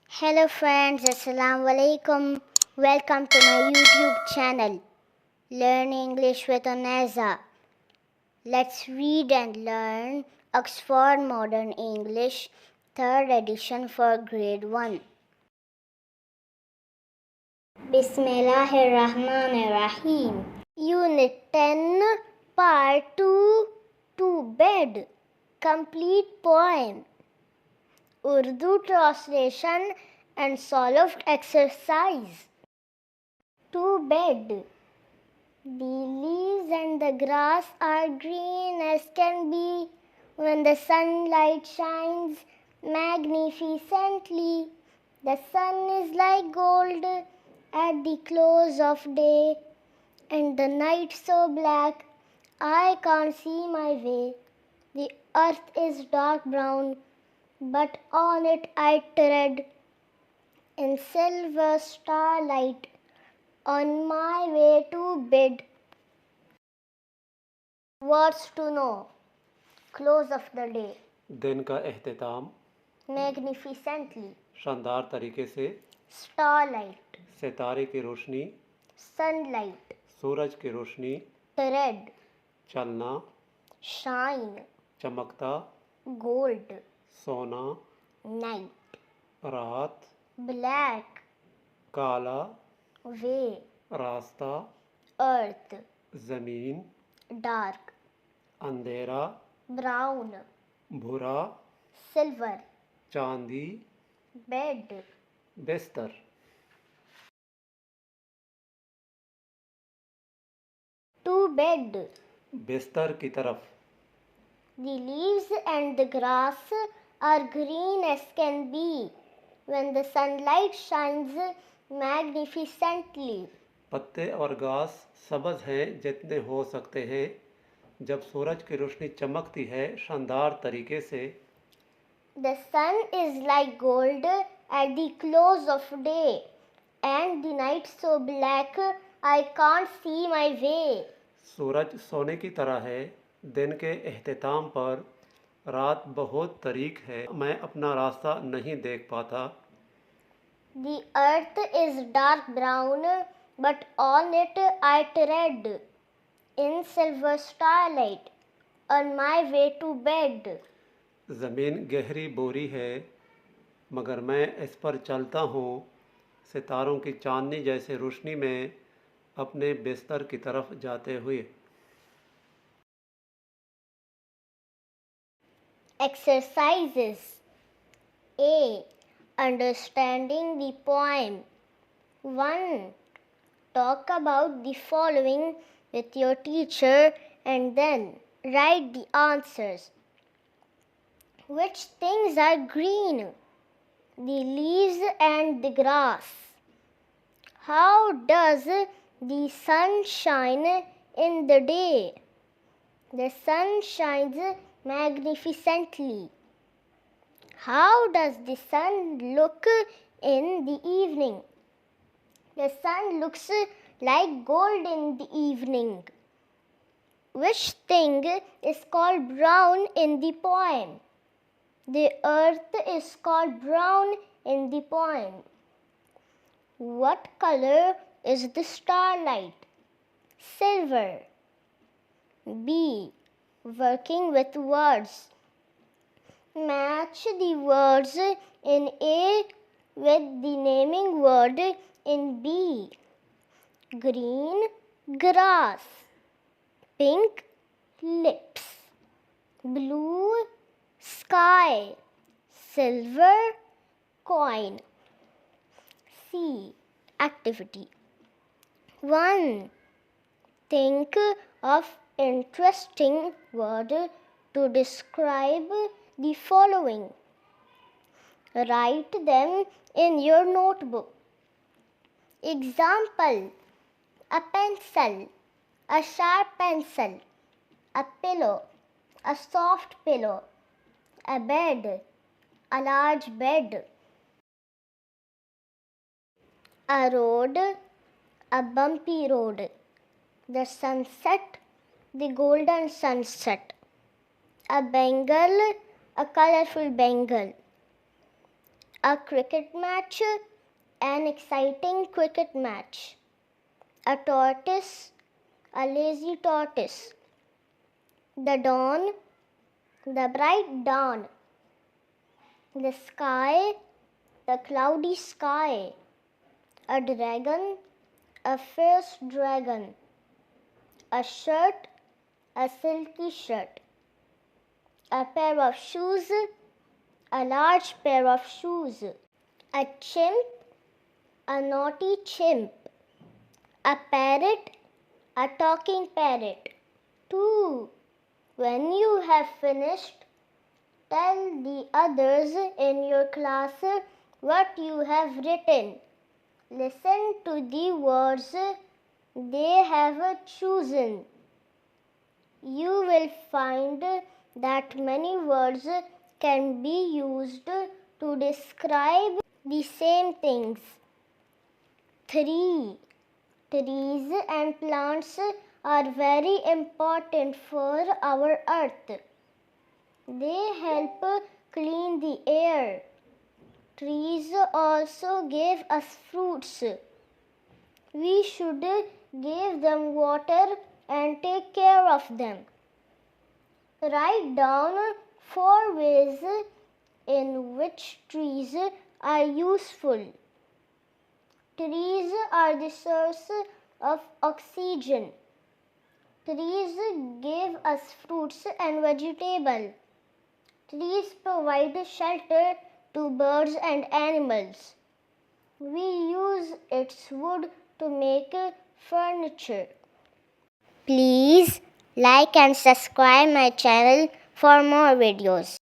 Hello friends, Assalamu-O-ALAIKUM. Welcome to my YouTube channel, Learn English with Oneza. Let's read and learn Oxford Modern English, 3rd edition for grade 1. Bismillahirrahmanirrahim. Unit 10, Part 2, To Bed. Complete poem. Urdu translation and solved exercise. To bed. The leaves and the grass are green as can be when the sunlight shines magnificently. The sun is like gold at the close of day, and the night so black I can't see my way. The earth is dark brown, but on it I tread in silver starlight on my way to bed. Words to know. Close of the day. दिन का एहतिताम Magnificently. शानदार तरीके से, Starlight. सितारे की रोशनी, Sunlight. सूरज की रोशनी, Tread. चलना, Shine. चमकता, Gold. सोना, Night. रात, Black. काला, Way. रास्ता, Earth. ज़मीन, Dark. अंधेरा, Brown. भूरा, Silver. चांदी, Bed. बिस्तर. To bed. बिस्तर की तरफ. The leaves and the grass are green as can be when the sunlight shines magnificently. पत्ते और घास सब्ज़ हैं जितने हो सकते हैं जब सूरज की रोशनी चमकती है शानदार तरीके से. The sun is like gold at the close of day, and the night so black I can't see my way. सूरज सोने की तरह है. दिन के एहतिताम पर रात बहुत तारीक है, मैं अपना रास्ता नहीं देख पाता. The earth is dark brown, but on it I tread in silver starlight on my way to bed. ज़मीन गहरी बोरी है मगर मैं इस पर चलता हूँ सितारों की चांदनी जैसे रोशनी में अपने बिस्तर की तरफ जाते हुए. Exercises. A. Understanding the poem. 1. Talk about the following with your teacher and then write the answers. Which things are green? The leaves and the grass. How does the sun shine in the day? The sun shines magnificently. How does the sun look in the evening? The sun looks like gold in the evening. Which thing is called brown in the poem? The earth is called brown in the poem. What color is the starlight? Silver. B. Working with words. Match the words in A with the naming word in B. Green, grass. Pink, lips. Blue, sky. Silver, coin. C. Activity. 1. Think of interesting word to describe the following. Write them in your notebook. Example: a pencil, a sharp pencil, a pillow, a soft pillow, a bed, a large bed, a road, a bumpy road, the sunset, the golden sunset, a bangle, a colorful bangle, A cricket match, an exciting cricket match. A tortoise, a lazy tortoise. The dawn, the bright dawn. The sky, the cloudy sky. A dragon, a fierce dragon. A shirt, a silky shirt. A pair of shoes, a large pair of shoes. A chimp, a naughty chimp. A parrot, a talking parrot. 2. When you have finished, tell the others in your class what you have written. Listen to the words they have chosen. You will find that many words can be used to describe the same things. 3. Trees and plants are very important for our earth. They help clean the air. Trees also give us fruits. We should give them water and take care of them. Write down 4 ways in which trees are useful. Trees are the source of oxygen. Trees give us fruits and vegetables. Trees provide shelter to birds and animals. We use its wood to make furniture. Please like and subscribe my channel for more videos.